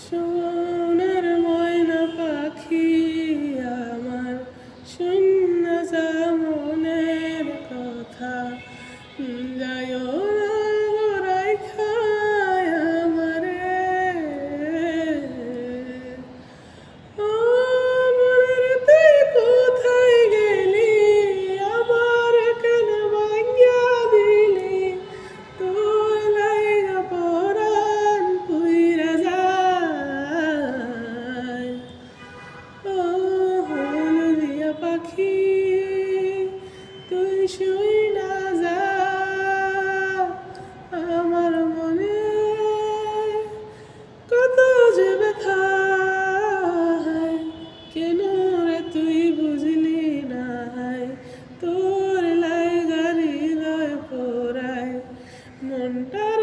সোনার ময়না পাখি আমার শূন্য মনের কথা যায়ও না গো রাইখায় আমারে। ও মনের তুই কোথায় গেলি, আমার কেন ভাঙিয়া দিলি, তোর লাইগা পরাণ পুইরা যায়। ও হলদিয়া পাখি তুই শুই না যা, আমার মনে কত যে ব্যথা, কেন রে তুই বুঝলি না, তোর লাইগা হৃদয় পোড়ায় মনটার